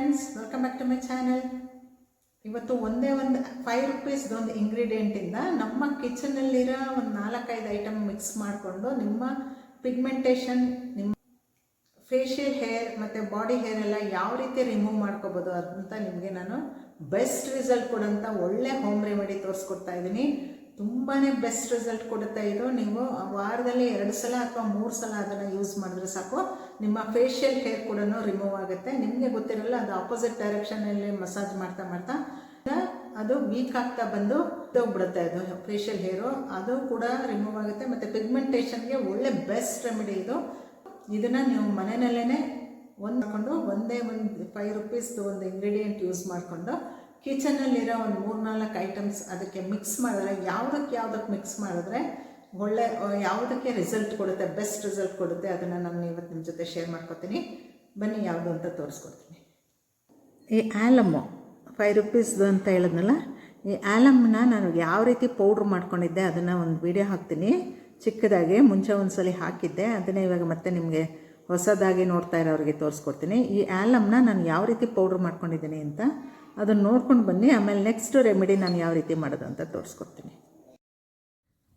Friends, welcome back to my channel. ಇವತ್ತು ಒಂದೇ ಒಂದು 5 ರೂಪೀಸ್ದೊಂದು ಇಂಗ್ರೀಡಿಯೆಂಟಿಂದ ನಮ್ಮ ಕಿಚನಲ್ಲಿರೋ ಒಂದು 4-5 ಐಟಮ್ ಮಿಕ್ಸ್ ಮಾಡಿಕೊಂಡು ನಿಮ್ಮ ಪಿಗ್ಮೆಂಟೇಷನ್, ನಿಮ್ಮ ಫೇಶಿಯಲ್ ಹೇರ್ ಮತ್ತು ಬಾಡಿ ಹೇರ್ ಎಲ್ಲ ಯಾವ ರೀತಿ ರಿಮೂವ್ ಮಾಡ್ಕೋಬೋದು ಅಂತ ನಿಮಗೆ ನಾನು ಬೆಸ್ಟ್ ರಿಸಲ್ಟ್ ಕೊಡೋಂಥ ಒಳ್ಳೆ ಹೋಮ್ ರೆಮಿಡಿ ತೋರಿಸ್ಕೊಡ್ತಾ ಇದ್ದೀನಿ. ತುಂಬಾ ಬೆಸ್ಟ್ ರಿಸಲ್ಟ್ ಕೊಡುತ್ತೆ ಇದು. ನೀವು ವಾರದಲ್ಲಿ 2 ಸಲ ಅಥವಾ 3 ಸಲ ಅದನ್ನು ಯೂಸ್ ಮಾಡಿದ್ರೆ ಸಾಕು, ನಿಮ್ಮ ಫೇಶಿಯಲ್ ಹೇರ್ ಕೂಡ ರಿಮೂವ್ ಆಗುತ್ತೆ. ನಿಮಗೆ ಗೊತ್ತಿರಲ್ಲ, ಅದು ಆಪೋಸಿಟ್ ಡೈರೆಕ್ಷನಲ್ಲಿ ಮಸಾಜ್ ಮಾಡ್ತಾ ಮಾಡ್ತಾ ಅದು ವೀಕ್ ಆಗ್ತಾ ಬಂದು ಹೋಗ್ಬಿಡುತ್ತೆ. ಅದು ಫೇಶಿಯಲ್ ಹೇರು ಅದು ಕೂಡ ರಿಮೂವ್ ಆಗುತ್ತೆ. ಮತ್ತು ಪಿಗ್ಮೆಂಟೇಷನ್ಗೆ ಒಳ್ಳೆ ಬೆಸ್ಟ್ ರೆಮಿಡಿ ಇದು. ಇದನ್ನು ನೀವು ಮನೆಯಲ್ಲೇ ಹಾಕೊಂಡು ಒಂದೇ ಒಂದು 5 ರೂಪೀಸ್ದು ಒಂದು ಇಂಗ್ರೀಡಿಯೆಂಟ್ ಯೂಸ್ ಮಾಡಿಕೊಂಡು ಕಿಚನಲ್ಲಿರೋ ಒಂದು 3-4 ಐಟಮ್ಸ್ ಅದಕ್ಕೆ ಮಿಕ್ಸ್ ಮಾಡಿದ್ರೆ, ಯಾವುದಕ್ಕೆ ಮಿಕ್ಸ್ ಮಾಡಿದ್ರೆ ಒಳ್ಳೆ ಯಾವುದಕ್ಕೆ ರಿಸಲ್ಟ್ ಕೊಡುತ್ತೆ, ಬೆಸ್ಟ್ ರಿಸಲ್ಟ್ ಕೊಡುತ್ತೆ, ಅದನ್ನು ನಾನು ಇವತ್ತು ನಿಮ್ಮ ಜೊತೆ ಶೇರ್ ಮಾಡ್ಕೊತೀನಿ. ಬನ್ನಿ ಯಾವುದು ಅಂತ ತೋರಿಸ್ಕೊಡ್ತೀನಿ. ಈ ಆಲಮ್ಮು 5 ರೂಪೀಸ್ದು ಅಂತ ಹೇಳಿದ್ನಲ್ಲ, ಈ ಆಲಮ್ನ ನಾನು ಯಾವ ರೀತಿ ಪೌಡ್ರ್ ಮಾಡ್ಕೊಂಡಿದ್ದೆ ಅದನ್ನು ಒಂದು ವಿಡಿಯೋ ಹಾಕ್ತೀನಿ ಚಿಕ್ಕದಾಗಿ. ಮುಂಚೆ ಒಂದು ಸಲ ಹಾಕಿದ್ದೆ, ಅದನ್ನೇ ಇವಾಗ ಮತ್ತೆ ನಿಮಗೆ ಹೊಸದಾಗಿ ನೋಡ್ತಾ ಇರೋರಿಗೆ ತೋರಿಸ್ಕೊಡ್ತೀನಿ. ಈ ಆಲಮ್ನ ನಾನು ಯಾವ ರೀತಿ ಪೌಡ್ರ್ ಮಾಡ್ಕೊಂಡಿದ್ದೀನಿ ಅಂತ ಅದನ್ನು ನೋಡ್ಕೊಂಡು ಬನ್ನಿ. ಆಮೇಲೆ ನೆಕ್ಸ್ಟ್ ರೆಮಿಡಿ ನಾನು ಯಾವ ರೀತಿ ಮಾಡೋದು ಅಂತ ತೋರಿಸ್ಕೊಡ್ತೀನಿ.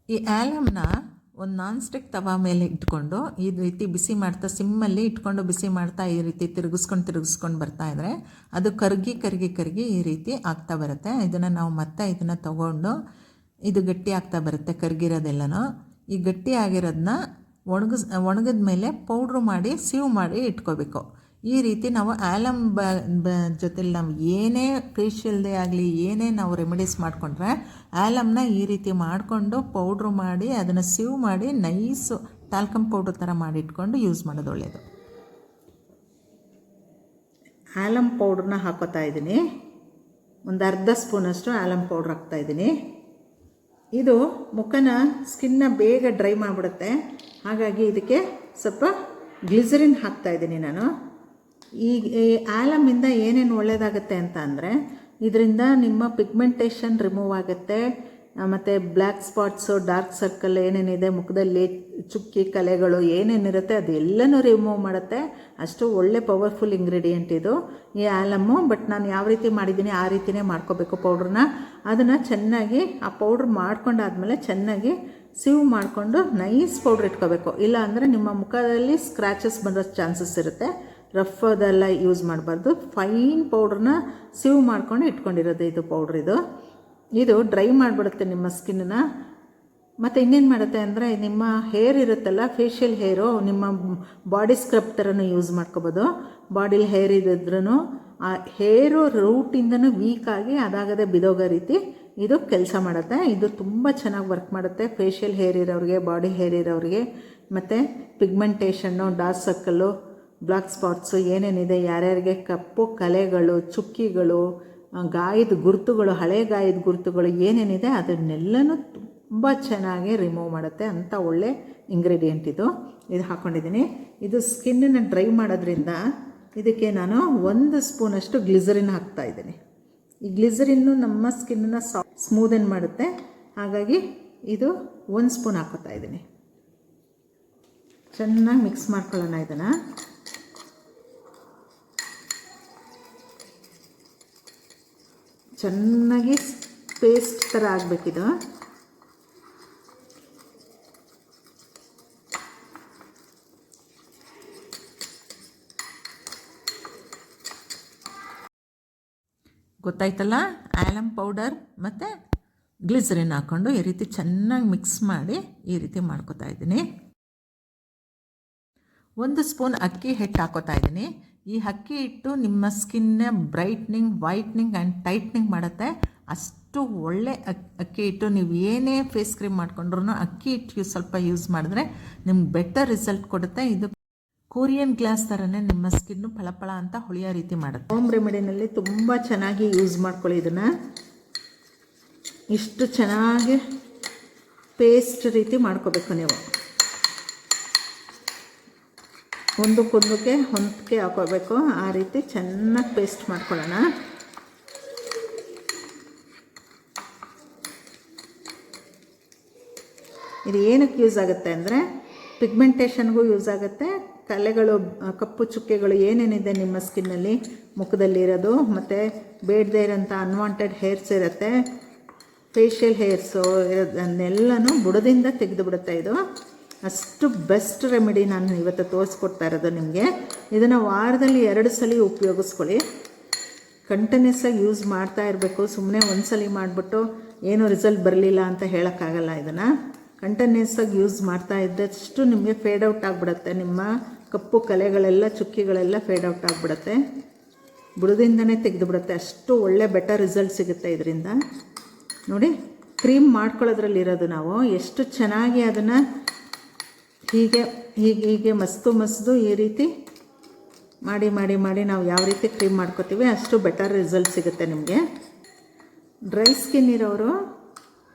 ಈ ಆಲಮ್ನ ಒಂದು ನಾನ್ ಸ್ಟಿಕ್ ತವಾ ಮೇಲೆ ಇಟ್ಕೊಂಡು ಈ ರೀತಿ ಬಿಸಿ ಮಾಡ್ತಾ, ಸಿಮ್ಮಲ್ಲಿ ಇಟ್ಕೊಂಡು ಬಿಸಿ ಮಾಡ್ತಾ ಈ ರೀತಿ ತಿರುಗಿಸ್ಕೊಂಡು ಬರ್ತಾ ಇದ್ದರೆ ಅದು ಕರಗಿ ಈ ರೀತಿ ಆಗ್ತಾ ಬರುತ್ತೆ. ಇದನ್ನು ನಾವು ಮತ್ತೆ ಇದನ್ನು ತಗೊಂಡು ಇದು ಗಟ್ಟಿ ಆಗ್ತಾ ಬರುತ್ತೆ, ಕರಗಿರೋದೆಲ್ಲನೂ. ಈ ಗಟ್ಟಿ ಆಗಿರೋದನ್ನ ಒಣಗಿದ ಮೇಲೆ ಪೌಡ್ರು ಮಾಡಿ ಸೀವ್ ಮಾಡಿ ಇಟ್ಕೋಬೇಕು. ಈ ರೀತಿ ನಾವು ಆಲಮ್ ಜೊತೆಲಿ ನಾವು ಏನೇ ಫೇಶಿಯಲ್ದೇ ಆಗಲಿ ಏನೇ ನಾವು ರೆಮಿಡೀಸ್ ಮಾಡಿಕೊಂಡ್ರೆ ಆಲಮ್ನ ಈ ರೀತಿ ಮಾಡಿಕೊಂಡು ಪೌಡ್ರು ಮಾಡಿ ಅದನ್ನು ಸೀವ್ ಮಾಡಿ ನೈಸು ಟಾಲ್ಕಮ್ ಪೌಡ್ರ್ ಥರ ಮಾಡಿ ಇಟ್ಕೊಂಡು ಯೂಸ್ ಮಾಡೋದು ಒಳ್ಳೆಯದು. ಆಲಮ್ ಪೌಡ್ರನ್ನ ಹಾಕೋತಾ ಇದ್ದೀನಿ. ಒಂದು ಅರ್ಧ ಸ್ಪೂನಷ್ಟು ಆಲಮ್ ಪೌಡ್ರ್ ಹಾಕ್ತಾಯಿದ್ದೀನಿ. ಇದು ಸ್ಕಿನ್ನ ಬೇಗ ಡ್ರೈ ಮಾಡಿಬಿಡುತ್ತೆ. ಹಾಗಾಗಿ ಇದಕ್ಕೆ ಸ್ವಲ್ಪ ಗ್ಲಿಸರಿನ್ ಹಾಕ್ತಾಯಿದ್ದೀನಿ ನಾನು. ಈ ಆಲಮಿಂದ ಏನೇನು ಒಳ್ಳೆಯದಾಗುತ್ತೆ ಅಂತ ಅಂದರೆ, ಇದರಿಂದ ನಿಮ್ಮ ಪಿಗ್ಮೆಂಟೇಷನ್ ರಿಮೂವ್ ಆಗುತ್ತೆ. ಮತ್ತು ಬ್ಲ್ಯಾಕ್ ಸ್ಪಾಟ್ಸು, ಡಾರ್ಕ್ ಸರ್ಕಲ್ ಏನೇನಿದೆ ಮುಖದಲ್ಲಿ, ಚುಕ್ಕಿ ಕಲೆಗಳು ಏನೇನಿರುತ್ತೆ ಅದೆಲ್ಲನೂ ರಿಮೂವ್ ಮಾಡುತ್ತೆ. ಅಷ್ಟು ಒಳ್ಳೆ ಪವರ್ಫುಲ್ ಇಂಗ್ರೀಡಿಯೆಂಟ್ ಇದು ಈ ಆಲಮ್ಮು. ಬಟ್ ನಾನು ಯಾವ ರೀತಿ ಮಾಡಿದ್ದೀನಿ ಆ ರೀತಿಯೇ ಮಾಡ್ಕೋಬೇಕು ಪೌಡ್ರನ್ನ. ಅದನ್ನು ಚೆನ್ನಾಗಿ ಆ ಪೌಡ್ರ್ ಮಾಡ್ಕೊಂಡಾದ್ಮೇಲೆ ಚೆನ್ನಾಗಿ ಸೀವ್ ಮಾಡಿಕೊಂಡು ನೈಸ್ ಪೌಡ್ರ್ ಇಟ್ಕೋಬೇಕು. ಇಲ್ಲ ಅಂದರೆ ನಿಮ್ಮ ಮುಖದಲ್ಲಿ ಸ್ಕ್ರ್ಯಾಚಸ್ ಬರೋ ಚಾನ್ಸಸ್ ಇರುತ್ತೆ. ರಫ್ ಅದೆಲ್ಲ ಯೂಸ್ ಮಾಡಬಾರ್ದು. ಫೈನ್ ಪೌಡ್ರನ್ನ ಸೀವ್ ಮಾಡ್ಕೊಂಡು ಇಟ್ಕೊಂಡಿರೋದು ಇದು ಪೌಡ್ರ್. ಇದು ಡ್ರೈ ಮಾಡಿಬಿಡುತ್ತೆ ನಿಮ್ಮ ಸ್ಕಿನ್ನ. ಮತ್ತು ಇನ್ನೇನು ಮಾಡುತ್ತೆ ಅಂದರೆ, ನಿಮ್ಮ ಹೇರ್ ಇರುತ್ತಲ್ಲ, ಫೇಶಿಯಲ್ ಹೇರು, ನಿಮ್ಮ ಬಾಡಿ ಸ್ಕ್ರಬ್ ಥರನೂ ಯೂಸ್ ಮಾಡ್ಕೋಬೋದು. ಬಾಡಿಲಿ ಹೇರ್ ಇದ್ರೂ ಆ ಹೇರು ರೂಟಿಂದನೂ ವೀಕಾಗಿ ಅದಾಗದೆ ಬಿದೋಗೋ ರೀತಿ ಇದು ಕೆಲಸ ಮಾಡುತ್ತೆ. ಇದು ತುಂಬ ಚೆನ್ನಾಗಿ ವರ್ಕ್ ಮಾಡುತ್ತೆ ಫೇಶಿಯಲ್ ಹೇರ್ ಇರೋರಿಗೆ, ಬಾಡಿ ಹೇರ್ ಇರೋರಿಗೆ. ಮತ್ತು ಪಿಗ್ಮೆಂಟೇಷನ್ನು, ಡಾರ್ಕ್ ಸರ್ಕಲ್ಲು, ಬ್ಲ್ಯಾಕ್ ಸ್ಪಾಟ್ಸು ಏನೇನಿದೆ, ಯಾರ್ಯಾರಿಗೆ ಕಪ್ಪು ಕಲೆಗಳು, ಚುಕ್ಕಿಗಳು, ಗಾಯದ ಗುರುತುಗಳು, ಹಳೆ ಗಾಯದ ಗುರುತುಗಳು ಏನೇನಿದೆ ಅದನ್ನೆಲ್ಲನೂ ತುಂಬ ಚೆನ್ನಾಗಿ ರಿಮೂವ್ ಮಾಡುತ್ತೆ. ಅಂಥ ಒಳ್ಳೆ ಇಂಗ್ರೀಡಿಯೆಂಟ್ ಇದು ಹಾಕ್ಕೊಂಡಿದ್ದೀನಿ. ಇದು ಸ್ಕಿನ್ನನ್ನು ಡ್ರೈ ಮಾಡೋದ್ರಿಂದ ಇದಕ್ಕೆ ನಾನು 1 ಸ್ಪೂನಷ್ಟು ಗ್ಲಿಸರಿನ್ ಹಾಕ್ತಾಯಿದ್ದೀನಿ. ಈ ಗ್ಲಿಸರಿನ್ನು ನಮ್ಮ ಸ್ಕಿನ್ನನ್ನು ಸ್ಮೂದನ್ ಮಾಡುತ್ತೆ. ಹಾಗಾಗಿ ಇದು 1 ಸ್ಪೂನ್ ಹಾಕೋತಾ ಇದ್ದೀನಿ. ಚೆನ್ನಾಗಿ ಮಿಕ್ಸ್ ಮಾಡ್ಕೊಳ್ಳೋಣ. ಇದನ್ನು ಚೆನ್ನಾಗಿ ಪೇಸ್ಟ್ ಥರ ಆಗಬೇಕಿದು. ಗೊತ್ತಾಯ್ತಲ್ಲ, ಆಲಮ್ ಪೌಡರ್ ಮತ್ತು ಗ್ಲಿಸರಿನ್ ಹಾಕ್ಕೊಂಡು ಈ ರೀತಿ ಚೆನ್ನಾಗಿ ಮಿಕ್ಸ್ ಮಾಡಿ ಈ ರೀತಿ ಮಾಡ್ಕೊತಾ ಇದ್ದೀನಿ. 1 ಸ್ಪೂನ್ ಅಕ್ಕಿ ಹಿಟ್ಟು ಹಾಕೋತಾ ಇದ್ದೀನಿ. ಈ ಅಕ್ಕಿ ಹಿಟ್ಟು ನಿಮ್ಮ ಸ್ಕಿನ್ನ ಬ್ರೈಟ್ನಿಂಗ್, ವೈಟ್ನಿಂಗ್ ಆ್ಯಂಡ್ ಟೈಟ್ನಿಂಗ್ ಮಾಡುತ್ತೆ. ಅಷ್ಟು ಒಳ್ಳೆ ಅಕ್ಕಿ ಹಿಟ್ಟು. ನೀವು ಏನೇ ಫೇಸ್ ಕ್ರೀಮ್ ಮಾಡ್ಕೊಂಡ್ರೂ ಅಕ್ಕಿ ಹಿಟ್ಟು ಸ್ವಲ್ಪ ಯೂಸ್ ಮಾಡಿದ್ರೆ ನಿಮ್ಗೆ ಬೆಟರ್ ರಿಸಲ್ಟ್ ಕೊಡುತ್ತೆ. ಇದು ಕೊರಿಯನ್ ಗ್ಲಾಸ್ ಥರನೇ ನಿಮ್ಮ ಸ್ಕಿನ್ನು ಫಳಫಳ ಅಂತ ಹೊಳೆಯೋ ರೀತಿ ಮಾಡುತ್ತೆ. ಹೋಮ್ ರೆಮಿಡಿನಲ್ಲಿ ತುಂಬ ಚೆನ್ನಾಗಿ ಯೂಸ್ ಮಾಡ್ಕೊಳ್ಳಿ ಇದನ್ನು. ಇಷ್ಟು ಚೆನ್ನಾಗಿ ಪೇಸ್ಟ್ ರೀತಿ ಮಾಡ್ಕೋಬೇಕು ನೀವು. ಒಂದಕ್ಕೆ ಹೊಂದಿಕೆ ಹಾಕೋಬೇಕು. ಆ ರೀತಿ ಚೆನ್ನಾಗಿ ಪೇಸ್ಟ್ ಮಾಡ್ಕೊಳ್ಳೋಣ. ಇದು ಏನಕ್ಕೆ ಯೂಸ್ ಆಗುತ್ತೆ ಅಂದರೆ, ಪಿಗ್ಮೆಂಟೇಷನ್ಗೂ ಯೂಸ್ ಆಗುತ್ತೆ, ಕಲೆಗಳು, ಕಪ್ಪು ಚುಕ್ಕೆಗಳು ಏನೇನಿದೆ ನಿಮ್ಮ ಸ್ಕಿನ್ನಲ್ಲಿ ಮುಖದಲ್ಲಿರೋದು, ಮತ್ತು ಬೇಡದೇ ಇರೋಂಥ ಅನ್ವಾಂಟೆಡ್ ಹೇರ್ಸ್ ಇರುತ್ತೆ, ಫೇಶಿಯಲ್ ಹೇರ್ಸು ಇರೋದನ್ನೆಲ್ಲನೂ ಬುಡದಿಂದ ತೆಗೆದು ಬಿಡುತ್ತೆ ಇದು. ಅಷ್ಟು ಬೆಸ್ಟ್ ರೆಮಿಡಿ ನಾನು ಇವತ್ತು ತೋರಿಸ್ಕೊಡ್ತಾ ಇರೋದು ನಿಮಗೆ. ಇದನ್ನು ವಾರದಲ್ಲಿ 2 ಸಲ ಉಪಯೋಗಿಸ್ಕೊಳ್ಳಿ. ಕಂಟಿನ್ಯೂಸ್ ಆಗಿ ಯೂಸ್ ಮಾಡ್ತಾ ಇರಬೇಕು. ಸುಮ್ಮನೆ ಒಂದು ಸಲ ಮಾಡಿಬಿಟ್ಟು ಏನೂ ರಿಸಲ್ಟ್ ಬರಲಿಲ್ಲ ಅಂತ ಹೇಳೋಕ್ಕಾಗಲ್ಲ. ಇದನ್ನು ಕಂಟಿನ್ಯೂಸ್ ಆಗಿ ಯೂಸ್ ಮಾಡ್ತಾ ಇದ್ದಷ್ಟು ನಿಮಗೆ ಫೇಡ್ ಔಟ್ ಆಗಿಬಿಡುತ್ತೆ. ನಿಮ್ಮ ಕಪ್ಪು ಕಲೆಗಳೆಲ್ಲ, ಚುಕ್ಕಿಗಳೆಲ್ಲ ಫೇಡ್ ಔಟ್ ಆಗಿಬಿಡುತ್ತೆ. ಬುಡದಿಂದನೇ ತೆಗೆದು ಬಿಡುತ್ತೆ. ಅಷ್ಟು ಒಳ್ಳೆ ಬೆಟರ್ ರಿಸಲ್ಟ್ ಸಿಗುತ್ತೆ ಇದರಿಂದ. ನೋಡಿ, ಕ್ರೀಮ್ ಮಾಡ್ಕೊಳ್ಳೋದ್ರಲ್ಲಿರೋದು ನಾವು ಎಷ್ಟು ಚೆನ್ನಾಗಿ ಅದನ್ನು ಹೀಗೆ ಮಸ್ದು ಈ ರೀತಿ ಮಾಡಿ ನಾವು ಯಾವ ರೀತಿ ಕ್ರೀಮ್ ಮಾಡ್ಕೋತೀವಿ ಅಷ್ಟು ಬೆಟರ್ ರಿಸಲ್ಟ್ ಸಿಗುತ್ತೆ ನಿಮಗೆ. ಡ್ರೈ ಸ್ಕಿನ್ ಇರೋರು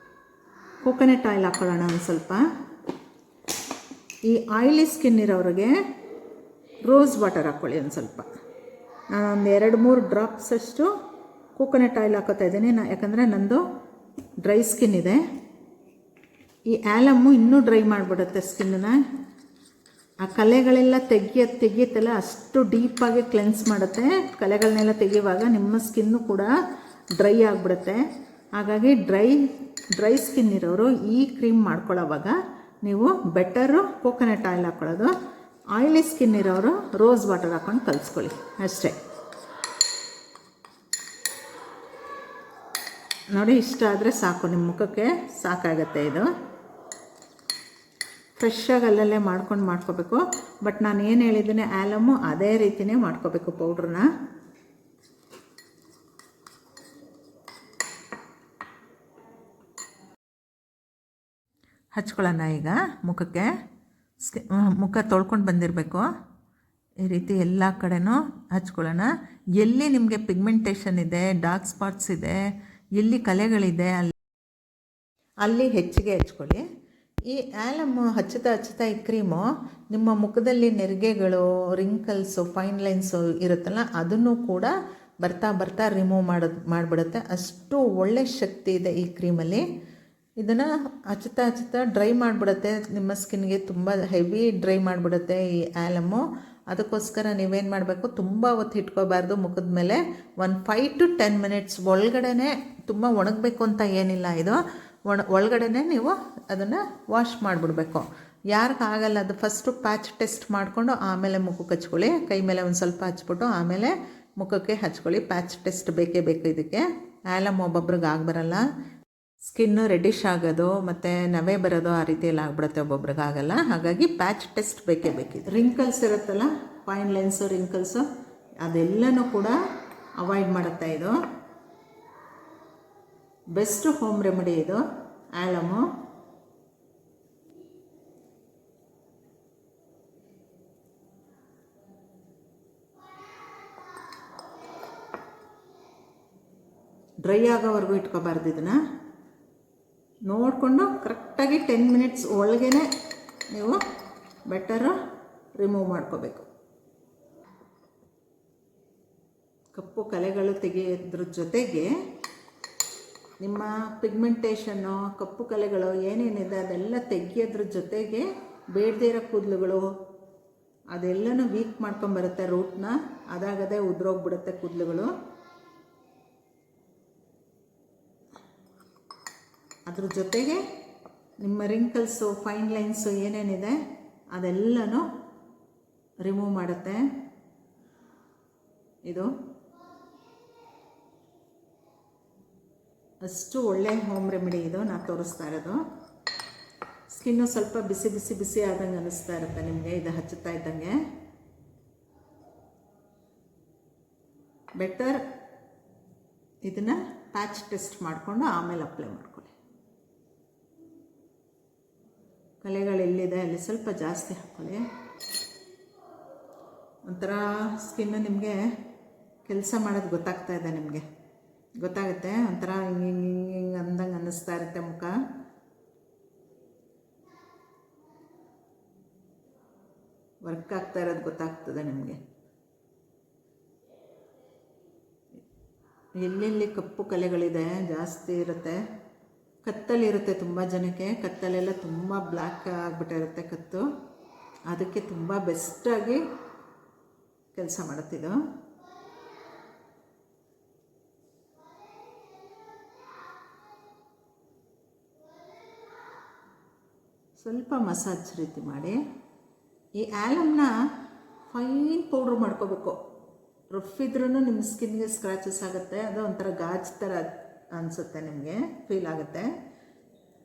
ಕೋಕೋನಟ್ ಆಯಿಲ್ ಹಾಕ್ಕೊಳ್ಳೋಣ ಒಂದು ಸ್ವಲ್ಪ. ಈ ಆಯಿಲಿ ಸ್ಕಿನ್ ಇರೋರಿಗೆ ರೋಸ್ ವಾಟರ್ ಹಾಕ್ಕೊಳ್ಳಿ ಒಂದು ಸ್ವಲ್ಪ. ನಾನೊಂದು 2-3 ಡ್ರಾಪ್ಸಷ್ಟು ಕೋಕೋನಟ್ ಆಯಿಲ್ ಹಾಕೋತಾ ಇದ್ದೀನಿ, ಯಾಕಂದರೆ ನಂದು ಡ್ರೈ ಸ್ಕಿನ್ ಇದೆ. ಈ ಆ್ಯಲಮ್ಮು ಇನ್ನೂ ಡ್ರೈ ಮಾಡಿಬಿಡುತ್ತೆ ಸ್ಕಿನ್ನನ್ನು. ಆ ಕಲೆಗಳೆಲ್ಲ ತೆಗಿಯುತ್ತಲ್ಲ, ಅಷ್ಟು ಡೀಪಾಗಿ ಕ್ಲೆನ್ಸ್ ಮಾಡುತ್ತೆ. ಕಲೆಗಳನ್ನೆಲ್ಲ ತೆಗೆಯುವಾಗ ನಿಮ್ಮ ಸ್ಕಿನ್ನು ಕೂಡ ಡ್ರೈ ಆಗಿಬಿಡುತ್ತೆ. ಹಾಗಾಗಿ ಡ್ರೈ ಸ್ಕಿನ್ ಇರೋರು ಈ ಕ್ರೀಮ್ ಮಾಡ್ಕೊಳ್ಳೋವಾಗ ನೀವು ಬೆಟರು ಕೋಕೋನಟ್ ಆಯಿಲ್ ಹಾಕ್ಕೊಳ್ಳೋದು. ಆಯಿಲಿ ಸ್ಕಿನ್ ಇರೋರು ರೋಸ್ ವಾಟರ್ ಹಾಕ್ಕೊಂಡು ಕಲಿಸ್ಕೊಳ್ಳಿ ಅಷ್ಟೇ. ನೋಡಿ, ಇಷ್ಟ ಆದರೆ ಸಾಕು, ನಿಮ್ಮ ಮುಖಕ್ಕೆ ಸಾಕಾಗತ್ತೆ ಇದು. ಫ್ರೆಶ್ಶಾಗಿ ಅಲ್ಲಲ್ಲೇ ಮಾಡ್ಕೋಬೇಕು. ಬಟ್ ನಾನು ಏನು ಹೇಳಿದ್ದೀನಿ ಆ್ಯಲಮ್ಮು ಅದೇ ರೀತಿಯೇ ಮಾಡ್ಕೋಬೇಕು ಪೌಡ್ರನ್ನ. ಹಚ್ಕೊಳ್ಳೋಣ ಈಗ ಮುಖಕ್ಕೆ. ಮುಖ ತೊಳ್ಕೊಂಡು ಬಂದಿರಬೇಕು. ಈ ರೀತಿ ಎಲ್ಲ ಕಡೆನೂ ಹಚ್ಕೊಳ್ಳೋಣ. ಎಲ್ಲಿ ನಿಮಗೆ ಪಿಗ್ಮೆಂಟೇಷನ್ ಇದೆ, ಡಾರ್ಕ್ ಸ್ಪಾಟ್ಸ್ ಇದೆ, ಎಲ್ಲಿ ಕಲೆಗಳಿದೆ ಅಲ್ಲಿ ಹೆಚ್ಚಿಗೆ ಹಚ್ಕೊಳ್ಳಿ. ಈ ಆ್ಯಲಮ್ಮು ಹಚ್ಚುತ್ತಾ ಈ ಕ್ರೀಮು ನಿಮ್ಮ ಮುಖದಲ್ಲಿ ನೆರಿಗೆಗಳು, ರಿಂಕಲ್ಸು, ಫೈನ್ ಲೈನ್ಸು ಇರುತ್ತಲ್ಲ, ಅದನ್ನು ಕೂಡ ಬರ್ತಾ ರಿಮೂವ್ ಮಾಡಿಬಿಡುತ್ತೆ. ಅಷ್ಟು ಒಳ್ಳೆ ಶಕ್ತಿ ಇದೆ ಈ ಕ್ರೀಮಲ್ಲಿ. ಇದನ್ನು ಹಚ್ಚುತ್ತಾ ಡ್ರೈ ಮಾಡಿಬಿಡುತ್ತೆ ನಿಮ್ಮ ಸ್ಕಿನ್ಗೆ. ತುಂಬ ಹೆವಿ ಡ್ರೈ ಮಾಡಿಬಿಡುತ್ತೆ ಈ ಆ್ಯಲಮ್ಮು. ಅದಕ್ಕೋಸ್ಕರ ನೀವೇನು ಮಾಡಬೇಕು, ತುಂಬ ಹೊತ್ತು ಇಟ್ಕೋಬಾರ್ದು ಮುಖದ ಮೇಲೆ. 5 to 10 minutes ಒಳಗಡೆ, ತುಂಬ ಒಣಗಬೇಕು ಅಂತ ಏನಿಲ್ಲ ಇದು. ಒಳಗಡೆ ನೀವು ಅದನ್ನು ವಾಶ್ ಮಾಡಿಬಿಡ್ಬೇಕು. ಯಾರಿಗಾಗಲ್ಲ ಅದು ಫಸ್ಟು ಪ್ಯಾಚ್ ಟೆಸ್ಟ್ ಮಾಡಿಕೊಂಡು ಆಮೇಲೆ ಮುಖಕ್ಕೆ ಹಚ್ಕೊಳ್ಳಿ. ಕೈ ಮೇಲೆ ಒಂದು ಸ್ವಲ್ಪ ಹಚ್ಬಿಟ್ಟು ಆಮೇಲೆ ಮುಖಕ್ಕೆ ಹಚ್ಕೊಳ್ಳಿ. ಪ್ಯಾಚ್ ಟೆಸ್ಟ್ ಬೇಕೇ ಬೇಕು ಇದಕ್ಕೆ. ಆ್ಯಲಮ್ ಒಬ್ಬೊಬ್ರಿಗೆ ಆಗಬರಲ್ಲ. ಸ್ಕಿನ್ನು ರೆಡಿಶ್ ಆಗೋದು ಮತ್ತು ನವೆ ಬರೋದು ಆ ರೀತಿಯಲ್ಲಿ ಆಗ್ಬಿಡುತ್ತೆ, ಒಬ್ಬೊಬ್ರಿಗೆ ಆಗಲ್ಲ. ಹಾಗಾಗಿ ಪ್ಯಾಚ್ ಟೆಸ್ಟ್ ಬೇಕೇ ಬೇಕಿದೆ. ರಿಂಕಲ್ಸ್ ಇರುತ್ತಲ್ಲ, ಫೈನ್ ಲೈನ್ಸು, ರಿಂಕಲ್ಸು, ಅದೆಲ್ಲನೂ ಕೂಡ ಅವಾಯ್ಡ್ ಮಾಡುತ್ತೆ ಇದು. ಬೆಸ್ಟ್ ಹೋಮ್ ರೆಮಿಡಿ ಇದು ಆ್ಯಲಮ್ಮು. ಡ್ರೈ ಆಗೋವರೆಗೂ ಇಟ್ಕೋಬಾರ್ದು. ಇದನ್ನು ನೋಡಿಕೊಂಡು ಕರೆಕ್ಟಾಗಿ 10 minutes ಒಳಗೇ ನೀವು ಬೆಟರು ರಿಮೂವ್ ಮಾಡ್ಕೋಬೇಕು. ಕಪ್ಪು ಕಲೆಗಳು ತೆಗೆಯೋದ್ರ ಜೊತೆಗೆ ನಿಮ್ಮ ಪಿಗ್ಮೆಂಟೇಷನ್ನು, ಕಪ್ಪು ಕಲೆಗಳು ಏನೇನಿದೆ ಅದೆಲ್ಲ ತೆಗಿಯೋದ್ರ ಜೊತೆಗೆ ಬೇಡದೇ ಇರೋ ಕೂದಲುಗಳು ಅದೆಲ್ಲನೂ ವೀಕ್ ಮಾಡ್ಕೊಂಬರುತ್ತೆ ರೂಟ್ನ. ಅದಾಗದೇ ಉದ್ರೋಗ್ಬಿಡುತ್ತೆ ಕೂದಲುಗಳು. ಅದ್ರ ಜೊತೆಗೆ ನಿಮ್ಮ ರಿಂಕಲ್ಸು, ಫೈನ್ ಲೈನ್ಸು ಏನೇನಿದೆ ಅದೆಲ್ಲನೂ ರಿಮೂವ್ ಮಾಡುತ್ತೆ ಇದು. ಅಷ್ಟು ಒಳ್ಳೆ ಹೋಮ್ ರೆಮಿಡಿ ಇದು ನಾನು ತೋರಿಸ್ತಾ ಇರೋದು. ಸ್ಕಿನ್ನು ಸ್ವಲ್ಪ ಬಿಸಿ ಆದಂಗೆ ಅನ್ನಿಸ್ತಾ ಇರುತ್ತೆ ನಿಮಗೆ ಇದು ಹಚ್ಚುತ್ತಾ ಇದ್ದಂಗೆ. ಬೆಟರ್ ಇದನ್ನು ಪ್ಯಾಚ್ ಟೆಸ್ಟ್ ಮಾಡಿಕೊಂಡು ಆಮೇಲೆ ಅಪ್ಲೈ ಮಾಡ್ಕೊಳ್ಳಿ. ಕಲೆಗಳೆಲ್ಲಿದೆ ಅಲ್ಲಿ ಸ್ವಲ್ಪ ಜಾಸ್ತಿ ಹಾಕ್ಕೊಳ್ಳಿ. ಒಂಥರ ಸ್ಕಿನ್ನು ನಿಮಗೆ ಕೆಲಸ ಮಾಡೋದು ಗೊತ್ತಾಗ್ತಾ ಇದೆ, ನಿಮಗೆ ಗೊತ್ತಾಗುತ್ತೆ. ಒಂಥರ ಹಿಂಗೆ ಅಂದಂಗೆ ಅನ್ನಿಸ್ತಾ ಇರುತ್ತೆ ಮುಖ. ವರ್ಕ್ ಆಗ್ತಾ ಇರೋದು ಗೊತ್ತಾಗ್ತದೆ ನಿಮಗೆ. ಎಲ್ಲೆಲ್ಲಿ ಕಪ್ಪು ಕಲೆಗಳಿದೆ ಜಾಸ್ತಿ ಇರುತ್ತೆ. ಕತ್ತಲಿರುತ್ತೆ ತುಂಬ ಜನಕ್ಕೆ. ಕತ್ತಲೆಲ್ಲ ತುಂಬ ಬ್ಲ್ಯಾಕ್ ಆಗಿಬಿಟ್ಟಿರುತ್ತೆ ಕತ್ತು. ಅದಕ್ಕೆ ತುಂಬ ಬೆಸ್ಟಾಗಿ ಕೆಲಸ ಮಾಡುತ್ತಿದ್ದು. ಸ್ವಲ್ಪ ಮಸಾಜ್ ರೀತಿ ಮಾಡಿ ಈ ಆ್ಯಲಮ್ನ ಫೈನ್ ಪೌಡ್ರ್ ಮಾಡ್ಕೋಬೇಕು. ರಫ್ ಇದ್ರೂ ನಿಮ್ಮ ಸ್ಕಿನ್ಗೆ ಸ್ಕ್ರ್ಯಾಚಸ್ ಆಗುತ್ತೆ, ಅದು ಒಂಥರ ಗಾಜ್ ಥರ ಅನಿಸುತ್ತೆ, ನಿಮಗೆ ಫೀಲ್ ಆಗುತ್ತೆ.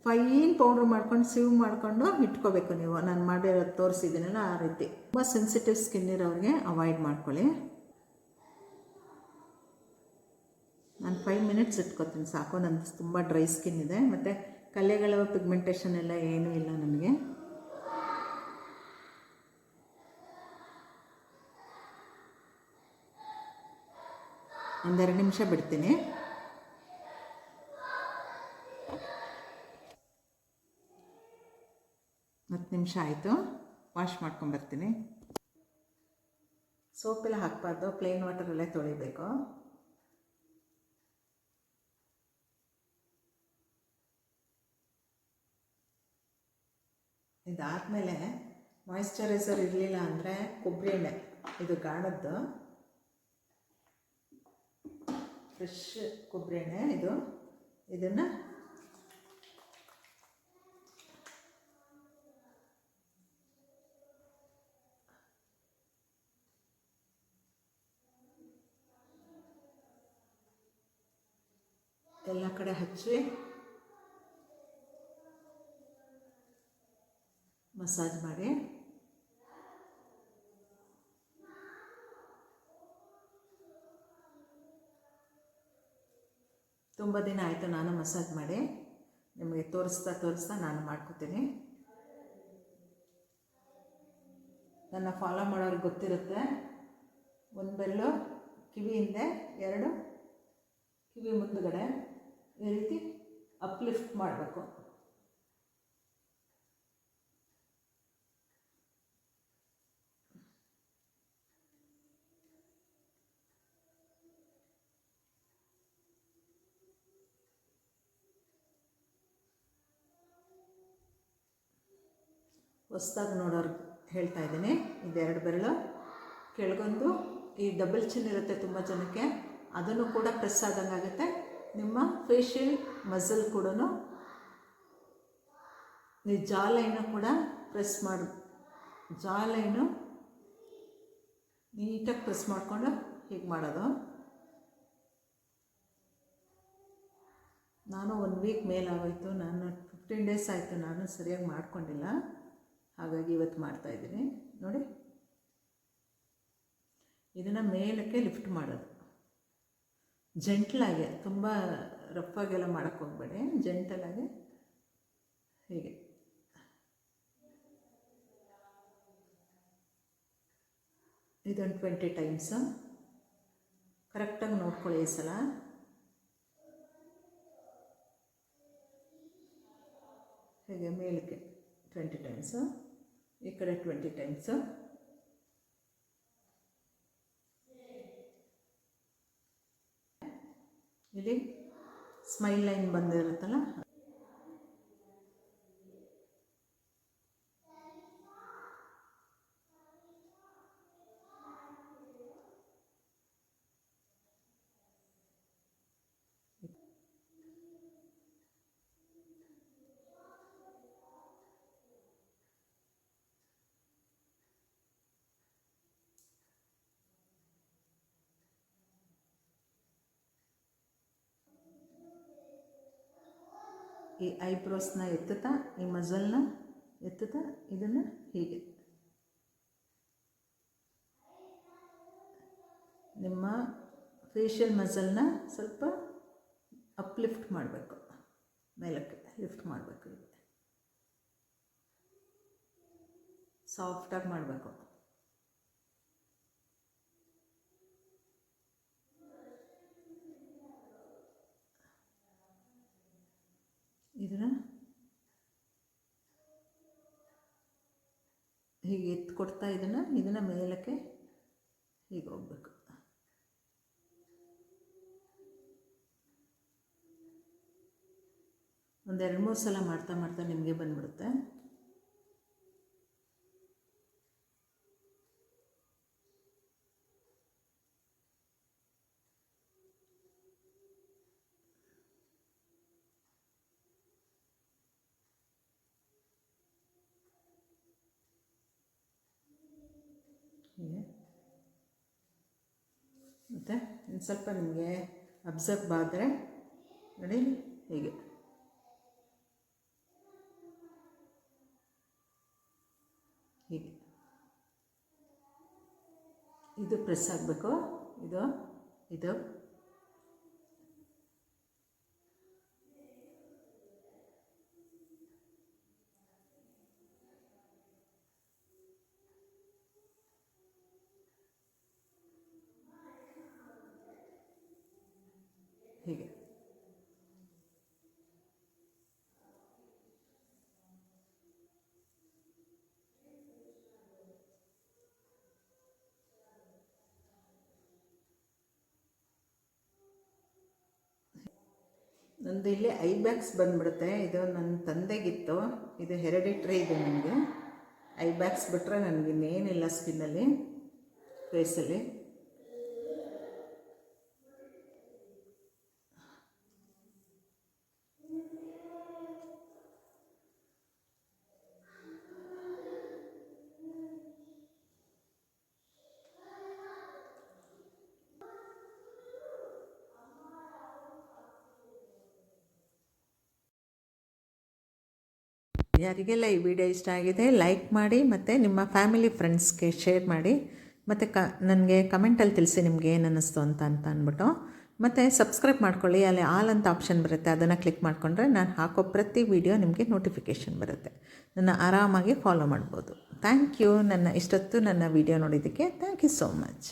ಫೈನ್ ಪೌಡ್ರ್ ಮಾಡ್ಕೊಂಡು ಸಿವ್ ಮಾಡಿಕೊಂಡು ಇಟ್ಕೋಬೇಕು ನೀವು. ನಾನು ಮಾಡಿರೋದು ತೋರಿಸಿದ್ದೀನಲ್ಲ ಆ ರೀತಿ. ತುಂಬ ಸೆನ್ಸಿಟಿವ್ ಸ್ಕಿನ್ ಇರೋರಿಗೆ ಅವಾಯ್ಡ್ ಮಾಡ್ಕೊಳ್ಳಿ. ನಾನು 5 ಮಿನಿಟ್ಸ್ ಇಟ್ಕೊತೀನಿ ಸಾಕು. ನನ್ನ ತುಂಬ ಡ್ರೈ ಸ್ಕಿನ್ ಇದೆ, ಮತ್ತು ಕಲೆಗಳ ಪಿಗ್ಮೆಂಟೇಷನ್ ಎಲ್ಲ ಏನೂ ಇಲ್ಲ ನನಗೆ. ಒಂದೆರಡು ನಿಮಿಷ ಬಿಡ್ತೀನಿ. ಹತ್ತು ನಿಮಿಷ ಆಯಿತು. ವಾಶ್ ಮಾಡ್ಕೊಂಬರ್ತೀನಿ. ಸೋಪೆಲ್ಲ ಹಾಕಬಾರ್ದು, ಪ್ಲೇನ್ ವಾಟರಲ್ಲೇ ತೊಳಿಬೇಕು. ಇದಾದಮೇಲೆ ಮಾಯಿಶ್ಚರೈಸರ್ ಇರಲಿಲ್ಲ ಅಂದರೆ ಕೊಬ್ಬರಿ ಎಣ್ಣೆ, ಇದು ಗಾಣದ್ದು ಫ್ರೆಶ್ ಕೊಬ್ಬರಿ ಎಣ್ಣೆ ಇದು. ಇದನ್ನು ಎಲ್ಲ ಕಡೆ ಹಚ್ಚಿ ಮಸಾಜ್ ಮಾಡಿ. ತುಂಬ ದಿನ ಆಯಿತು ನಾನು ಮಸಾಜ್ ಮಾಡಿ, ನಿಮಗೆ ತೋರಿಸ್ತಾ ನಾನು ಮಾಡ್ಕೋತೀನಿ. ನನ್ನ ಫಾಲೋ ಮಾಡೋರಿಗೆ ಗೊತ್ತಿರುತ್ತೆ. ಒಂದು ಬೆರಳು ಕಿವಿ ಹಿಂದೆ, 2 ಕಿವಿ ಮುಂದುಗಡೆ ಈ ರೀತಿ ಅಪ್ಲಿಫ್ಟ್ ಮಾಡಬೇಕು. ಹೊಸ್ದಾಗಿ ನೋಡೋರು ಹೇಳ್ತಾ ಇದ್ದೀನಿ, ಇದೆರಡು ಬೆರಳು ಕೆಳಗೊಂದು ಈ ಡಬಲ್ ಚಿನ್ ಇರುತ್ತೆ ತುಂಬ ಜನಕ್ಕೆ, ಅದನ್ನು ಕೂಡ ಪ್ರೆಸ್ ಆದಂಗೆ ಆಗುತ್ತೆ. ನಿಮ್ಮ ಫೇಶಿಯಲ್ ಮಸಲ್ ಕೂಡ ಈ ಜಾ ಲೈನು ಕೂಡ ಪ್ರೆಸ್ ಮಾಡಿ, ಜಾ ಲೈನು ನೀಟಾಗಿ ಪ್ರೆಸ್ ಮಾಡಿಕೊಂಡು ಹೀಗೆ ಮಾಡೋದು. ನಾನು 1 ವೀಕ್ ಮೇಲಾಗೋಯ್ತು, ನಾನು 15 ಡೇಸ್ ಆಯಿತು ನಾನು ಸರಿಯಾಗಿ ಮಾಡ್ಕೊಂಡಿಲ್ಲ, ಹಾಗಾಗಿ ಇವತ್ತು ಮಾಡ್ತಾಯಿದ್ದೀನಿ ನೋಡಿ. ಇದನ್ನು ಮೇಲಕ್ಕೆ ಲಿಫ್ಟ್ ಮಾಡೋದು ಜೆಂಟ್ಲಾಗೆ, ತುಂಬ ರಫಾಗೆಲ್ಲ ಮಾಡೋಕ್ಕೆ ಹೋಗಬೇಡಿ, ಜೆಂಟಲಾಗಿ ಹೀಗೆ. ಇದೊಂದು 20 ಟೈಮ್ಸು ಕರೆಕ್ಟಾಗಿ ನೋಡ್ಕೊಳ್ಳಿ ಈ ಸಲ. ಹೀಗೆ ಮೇಲಕ್ಕೆ 20 ಟೈಮ್ಸು, ಈ ಕಡೆ 20 ಟೈಮ್ಸು. ಇಲ್ಲಿ ಸ್ಮೈಲ್ ಲೈನ್ ಬಂದಿರುತ್ತಲ್ಲ, ಈ ಐಬ್ರೋಸ್ನ ಎತ್ತುತ್ತಾ, ಈ ಮಸಲ್ನ ಎತ್ತುತ್ತಾ, ಇದನ್ನು ಹೀಗೆ ನಿಮ್ಮ ಫೇಶಿಯಲ್ ಮಸಲ್ನ ಸ್ವಲ್ಪ ಅಪ್ಲಿಫ್ಟ್ ಮಾಡಬೇಕು, ಮೇಲಕ್ಕೆ ಲಿಫ್ಟ್ ಮಾಡಬೇಕು. ಇದು ಸಾಫ್ಟಾಗಿ ಮಾಡಬೇಕು. ಇದನ್ನು ಹೀಗೆ ಎತ್ತು ಕೊಡ್ತಾ ಇದನ್ನು ಮೇಲಕ್ಕೆ ಹೀಗೆ ಹೋಗ್ಬೇಕು. ಒಂದು 2-3 ಸಲ ಮಾಡ್ತಾ ನಿಮಗೆ ಬಂದ್ಬಿಡುತ್ತೆ. ಹೀಗೆ. ಮತ್ತು ಇನ್ನು ಸ್ವಲ್ಪ ನಿಮಗೆ ಅಬ್ಸರ್ವ್ ಆದರೆ ನೋಡಿ ಹೀಗೆ ಹೀಗೆ ಇದು ಪ್ರೆಸ್ ಆಗಬೇಕು. ಇದು ಇದು ಹೀಗೆ ನಂದು ಇಲ್ಲಿ ಐ ಬ್ಯಾಗ್ಸ್ ಬಂದುಬಿಡುತ್ತೆ. ಇದು ನನ್ನ ತಂದೆಗಿತ್ತು, ಇದು ಹೆರಿಡಿಟ್ರಿ. ಇದು ನನಗೆ ಐ ಬ್ಯಾಗ್ಸ್ ಬಿಟ್ಟರೆ ನನಗಿನ್ನೇನಿಲ್ಲ ಸ್ಕಿನ್ನಲ್ಲಿ, ಫೇಸಲ್ಲಿ. ಯಾರಿಗೆಲ್ಲ ಈ ವಿಡಿಯೋ ಇಷ್ಟ ಆಗಿದೆ ಲೈಕ್ ಮಾಡಿ, ಮತ್ತು ನಿಮ್ಮ ಫ್ಯಾಮಿಲಿ ಫ್ರೆಂಡ್ಸ್ಗೆ ಶೇರ್ ಮಾಡಿ, ಮತ್ತು ನನಗೆ ಕಮೆಂಟಲ್ಲಿ ತಿಳಿಸಿ ನಿಮ್ಗೆ ಏನು ಅನ್ನಿಸ್ತು ಅಂತ ಅಂದ್ಬಿಟ್ಟು. ಮತ್ತು ಸಬ್ಸ್ಕ್ರೈಬ್ ಮಾಡ್ಕೊಳ್ಳಿ. ಅಲ್ಲಿ ಆಲ್ ಅಂತ ಆಪ್ಷನ್ ಬರುತ್ತೆ, ಅದನ್ನು ಕ್ಲಿಕ್ ಮಾಡಿಕೊಂಡ್ರೆ ನಾನು ಹಾಕೋ ಪ್ರತಿ ವಿಡಿಯೋ ನಿಮಗೆ ನೋಟಿಫಿಕೇಷನ್ ಬರುತ್ತೆ. ನನ್ನ ಆರಾಮಾಗಿ ಫಾಲೋ ಮಾಡ್ಬೋದು. Thank you. ನನ್ನ ಇಷ್ಟೊತ್ತು ನನ್ನ ವಿಡಿಯೋ ನೋಡಿದ್ದಕ್ಕೆ ಥ್ಯಾಂಕ್ ಯು ಸೋ ಮಚ್.